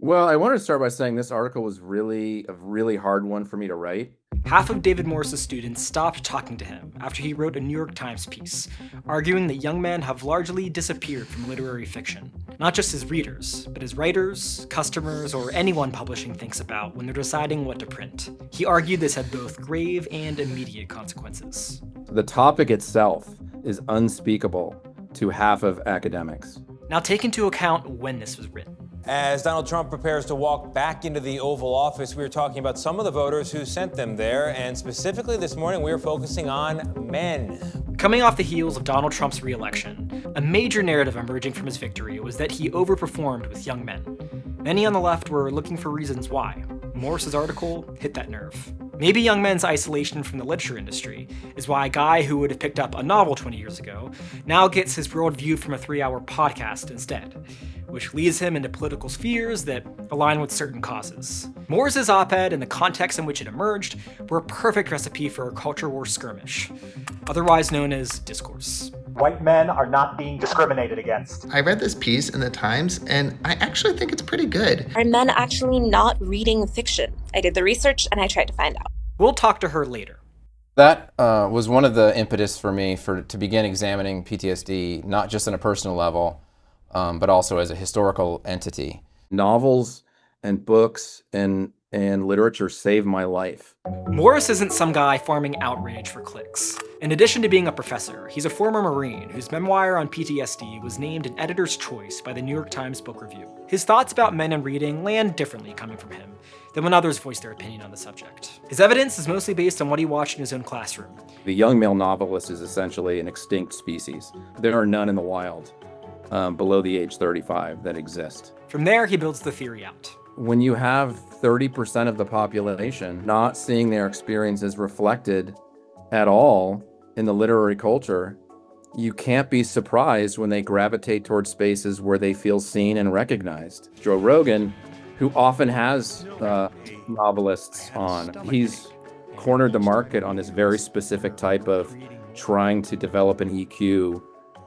Well, I wanted to start by saying this article was really a really hard one for me to write. Half of David Morse's students stopped talking to him after he wrote a New York Times piece, arguing that young men have largely disappeared from literary fiction, not just as readers, but as writers, customers, or anyone publishing thinks about when they're deciding what to print. He argued this had both grave and immediate consequences. The topic itself is unspeakable to half of academics. Now take into account when this was written. As Donald Trump prepares to walk back into the Oval Office, we are talking about some of the voters who sent them there, and specifically this morning we are focusing on men. Coming off the heels of Donald Trump's re-election, a major narrative emerging from his victory was that he overperformed with young men. Many on the left were looking for reasons why. Morse's article hit that nerve. Maybe young men's isolation from the literature industry is why a guy who would have picked up a novel 20 years ago now gets his world viewed from a 3-hour podcast instead, which leads him into political spheres that align with certain causes. Morse's op-ed and the context in which it emerged were a perfect recipe for a culture war skirmish, otherwise known as discourse. White men are not being discriminated against. I read this piece in the Times, and I actually think it's pretty good. Are men actually not reading fiction? I did the research and I tried to find out. We'll talk to her later. That was one of the impetus for me to begin examining PTSD, not just on a personal level, but also as a historical entity. Novels and books and literature saved my life. Morse isn't some guy farming outrage for clicks. In addition to being a professor, he's a former Marine whose memoir on PTSD was named an editor's choice by the New York Times Book Review. His thoughts about men and reading land differently coming from him than when others voice their opinion on the subject. His evidence is mostly based on what he watched in his own classroom. The young male novelist is essentially an extinct species. There are none in the wild below the age 35 that exist. From there, he builds the theory out. When you have 30% of the population not seeing their experiences reflected at all in the literary culture, you can't be surprised when they gravitate towards spaces where they feel seen and recognized. Joe Rogan, who often has novelists on, he's cornered the market on this very specific type of trying to develop an EQ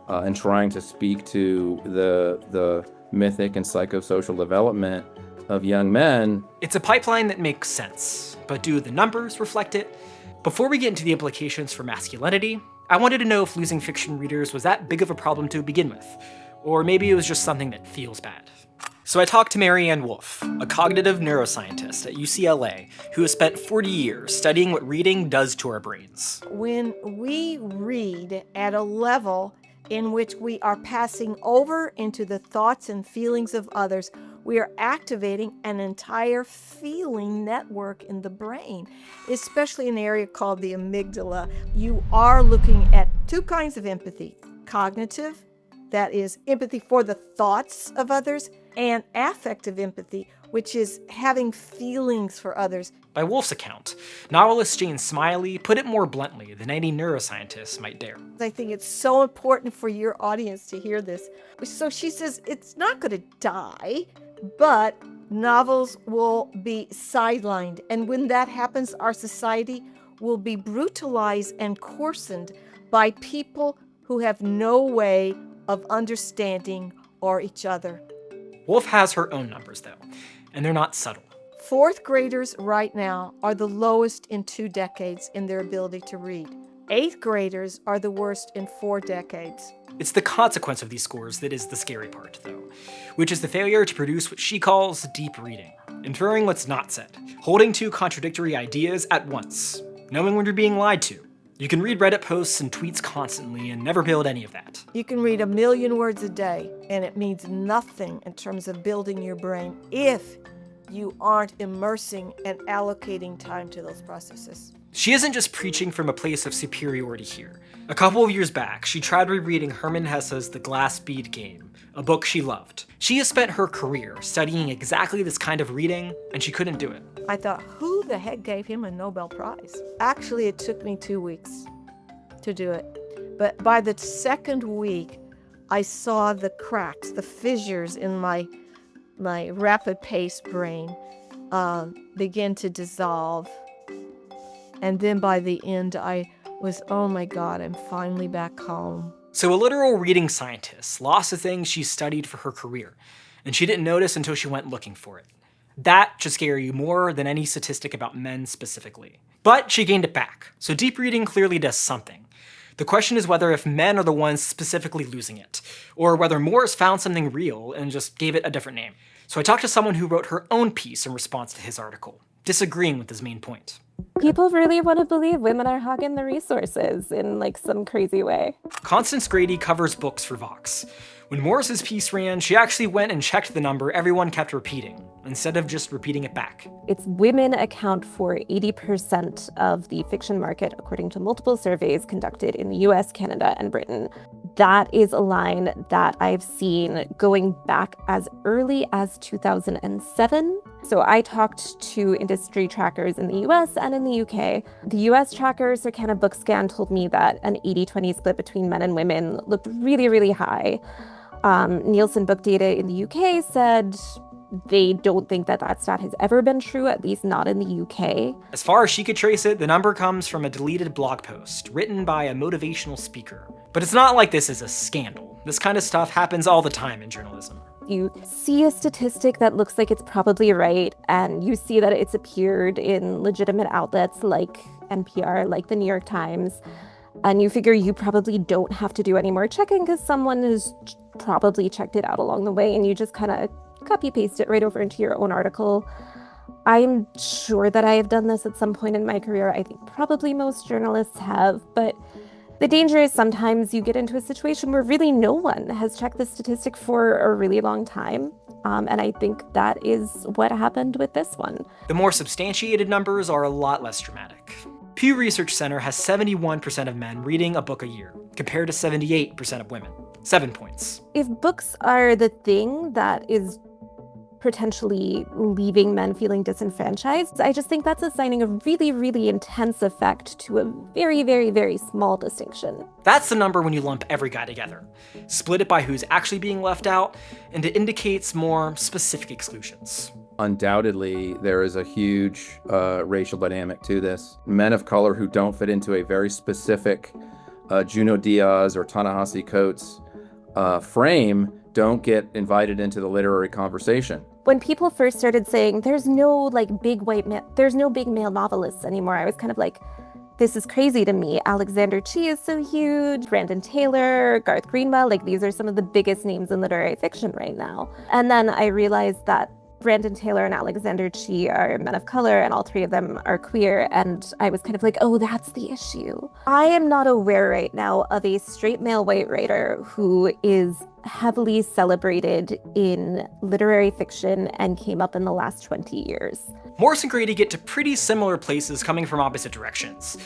and trying to speak to the mythic and psychosocial development of young men. It's a pipeline that makes sense, but do the numbers reflect it? Before we get into the implications for masculinity, I wanted to know if losing fiction readers was that big of a problem to begin with, or maybe it was just something that feels bad. So I talked to Marianne Wolf, a cognitive neuroscientist at UCLA, who has spent 40 years studying what reading does to our brains. When we read at a level in which we are passing over into the thoughts and feelings of others, we are activating an entire feeling network in the brain, especially an area called the amygdala. You are looking at two kinds of empathy: cognitive, that is empathy for the thoughts of others, and affective empathy, which is having feelings for others. By Wolf's account, novelist Jane Smiley put it more bluntly than any neuroscientist might dare. I think it's so important for your audience to hear this. So she says it's not going to die, but novels will be sidelined. And when that happens, our society will be brutalized and coarsened by people who have no way of understanding or each other. Wolf has her own numbers, though, and they're not subtle. Fourth graders right now are the lowest in 2 decades in their ability to read. Eighth graders are the worst in 4 decades. It's the consequence of these scores that is the scary part, though, which is the failure to produce what she calls deep reading, inferring what's not said, holding two contradictory ideas at once, knowing when you're being lied to. You can read Reddit posts and tweets constantly and never build any of that. You can read 1 million words a day, and it means nothing in terms of building your brain if you aren't immersing and allocating time to those processes. She isn't just preaching from a place of superiority here. A couple of years back, she tried rereading Hermann Hesse's The Glass Bead Game, a book she loved. She has spent her career studying exactly this kind of reading, and she couldn't do it. I thought, who the heck gave him a Nobel Prize? Actually, it took me 2 weeks to do it. But by the second week, I saw the cracks, the fissures in my rapid-paced brain begin to dissolve. And then by the end, I was, oh my God, I'm finally back home. So a literal reading scientist lost the things she studied for her career, and she didn't notice until she went looking for it. That should scare you more than any statistic about men specifically. But she gained it back, so deep reading clearly does something. The question is whether if men are the ones specifically losing it, or whether Morris found something real and just gave it a different name. So I talked to someone who wrote her own piece in response to his article, disagreeing with his main point. People really want to believe women are hogging the resources in like some crazy way. Constance Grady covers books for Vox. When Morris's piece ran, she actually went and checked the number everyone kept repeating, instead of just repeating it back. It's women account for 80% of the fiction market, according to multiple surveys conducted in the US, Canada, and Britain. That is a line that I've seen going back as early as 2007. So I talked to industry trackers in the US and in the UK. The US tracker, Circana Bookscan, told me that an 80-20 split between men and women looked really, really high. Nielsen Book Data in the UK said they don't think that that stat has ever been true, at least not in the UK. As far as she could trace it, the number comes from a deleted blog post written by a motivational speaker. But it's not like this is a scandal. This kind of stuff happens all the time in journalism. You see a statistic that looks like it's probably right, and you see that it's appeared in legitimate outlets like NPR, like the New York Times, and you figure you probably don't have to do any more checking because someone has probably checked it out along the way, and you just kind of copy paste it right over into your own article. I'm sure that I have done this at some point in my career. I think probably most journalists have, but the danger is sometimes you get into a situation where really no one has checked the statistic for a really long time. And I think that is what happened with this one. The more substantiated numbers are a lot less dramatic. Pew Research Center has 71% of men reading a book a year, compared to 78% of women. 7 points. If books are the thing that is potentially leaving men feeling disenfranchised, I just think that's assigning a really, really intense effect to a very, very, very small distinction. That's the number when you lump every guy together. Split it by who's actually being left out, and it indicates more specific exclusions. Undoubtedly, there is a huge racial dynamic to this. Men of color who don't fit into a very specific Junot Diaz or Ta-Nehisi Coates frame don't get invited into the literary conversation. When people first started saying there's no big male novelists anymore, I was kind of like, this is crazy to me. Alexander Chee is so huge, Brandon Taylor, Garth Greenwell, these are some of the biggest names in literary fiction right now. And then I realized that Brandon Taylor and Alexander Chee are men of color, and all three of them are queer, and I was kind of like, oh, that's the issue. I am not aware right now of a straight male white writer who is heavily celebrated in literary fiction and came up in the last 20 years. Morris and Grady get to pretty similar places coming from opposite directions.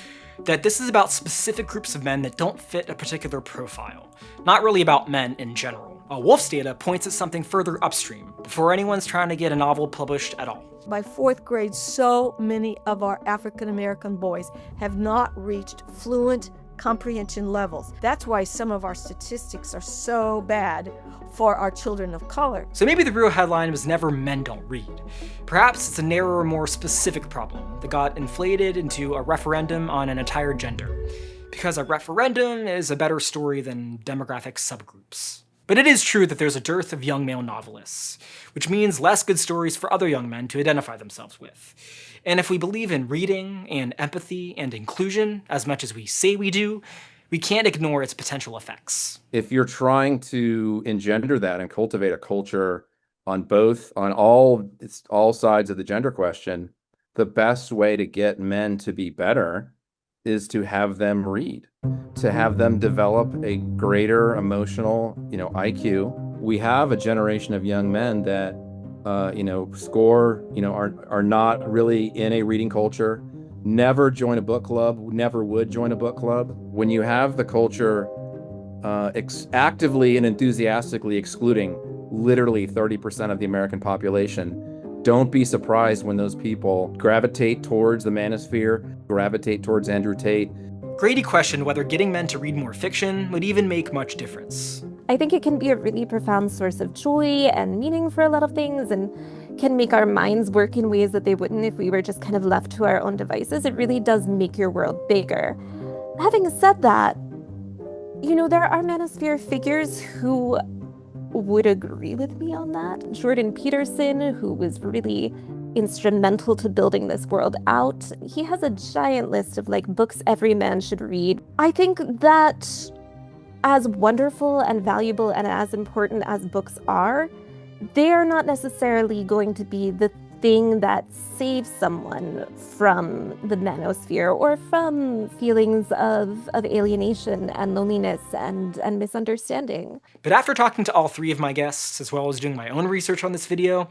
That this is about specific groups of men that don't fit a particular profile, not really about men in general. Wolf's data points at something further upstream, before anyone's trying to get a novel published at all. By fourth grade, so many of our African American boys have not reached fluent comprehension levels. That's why some of our statistics are so bad for our children of color. So maybe the real headline was never men don't read. Perhaps it's a narrower, more specific problem that got inflated into a referendum on an entire gender. Because a referendum is a better story than demographic subgroups. But it is true that there's a dearth of young male novelists, which means less good stories for other young men to identify themselves with. And if we believe in reading and empathy and inclusion as much as we say we do, we can't ignore its potential effects. If you're trying to engender that and cultivate a culture on all sides of the gender question, the best way to get men to be better is to have them read, to have them develop a greater emotional, IQ. We have a generation of young men that, are not really in a reading culture, never join a book club, never would join a book club. When you have the culture actively and enthusiastically excluding literally 30% of the American population, don't be surprised when those people gravitate towards the manosphere, gravitate towards Andrew Tate. Grady questioned whether getting men to read more fiction would even make much difference. I think it can be a really profound source of joy and meaning for a lot of things, and can make our minds work in ways that they wouldn't if we were just kind of left to our own devices. It really does make your world bigger. Having said that, there are manosphere figures who would agree with me on that. Jordan Peterson, who was really instrumental to building this world out, he has a giant list of like books every man should read. I think that as wonderful and valuable and as important as books are, they are not necessarily going to be the thing that saves someone from the manosphere or from feelings of alienation and loneliness and misunderstanding. But after talking to all three of my guests, as well as doing my own research on this video,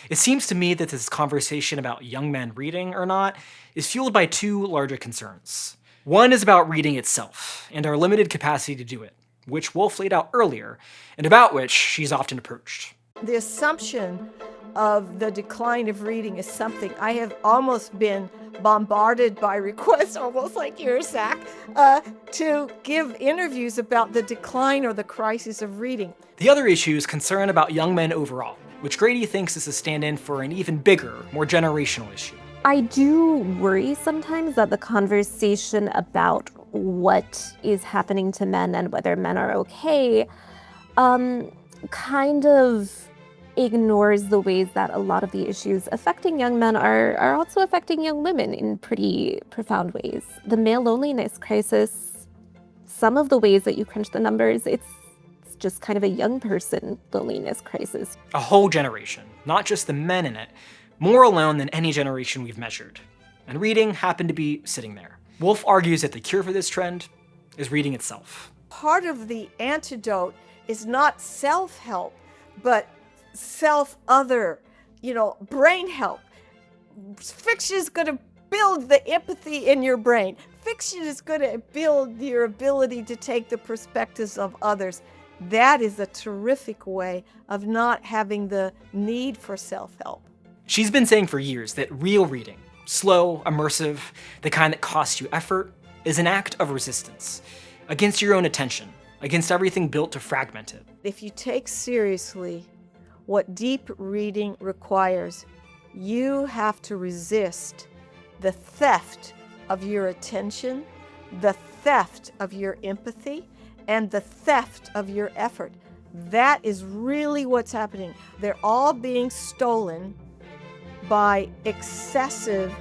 it seems to me that this conversation about young men reading or not is fueled by two larger concerns. One is about reading itself and our limited capacity to do it, which Woolf laid out earlier, and about which she's often approached. The assumption of the decline of reading is something I have almost been bombarded by requests, almost like yours, Zach, to give interviews about the decline or the crisis of reading. The other issue is concern about young men overall, which Grady thinks is a stand-in for an even bigger, more generational issue. I do worry sometimes that the conversation about what is happening to men and whether men are okay kind of ignores the ways that a lot of the issues affecting young men are also affecting young women in pretty profound ways. The male loneliness crisis, some of the ways that you crunch the numbers, it's just kind of a young person loneliness crisis. A whole generation, not just the men in it, more alone than any generation we've measured. And reading happened to be sitting there. Woolf argues that the cure for this trend is reading itself. Part of the antidote is not self-help, but self-other, brain help. Fiction is going to build the empathy in your brain. Fiction is going to build your ability to take the perspectives of others. That is a terrific way of not having the need for self-help. She's been saying for years that real reading, slow, immersive, the kind that costs you effort, is an act of resistance against your own attention, against everything built to fragment it. If you take seriously what deep reading requires, you have to resist the theft of your attention, the theft of your empathy, and the theft of your effort. That is really what's happening. They're all being stolen by excessive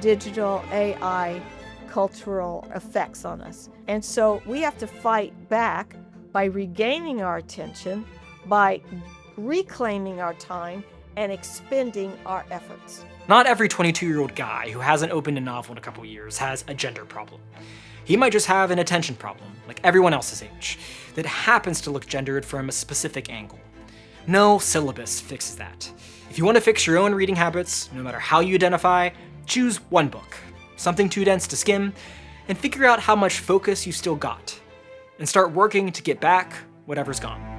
digital AI cultural effects on us. And so we have to fight back by regaining our attention, by reclaiming our time, and expending our efforts. Not every 22-year-old guy who hasn't opened a novel in a couple years has a gender problem. He might just have an attention problem, like everyone else's age, that happens to look gendered from a specific angle. No syllabus fixes that. If you want to fix your own reading habits, no matter how you identify, choose one book, something too dense to skim, and figure out how much focus you still got, and start working to get back whatever's gone.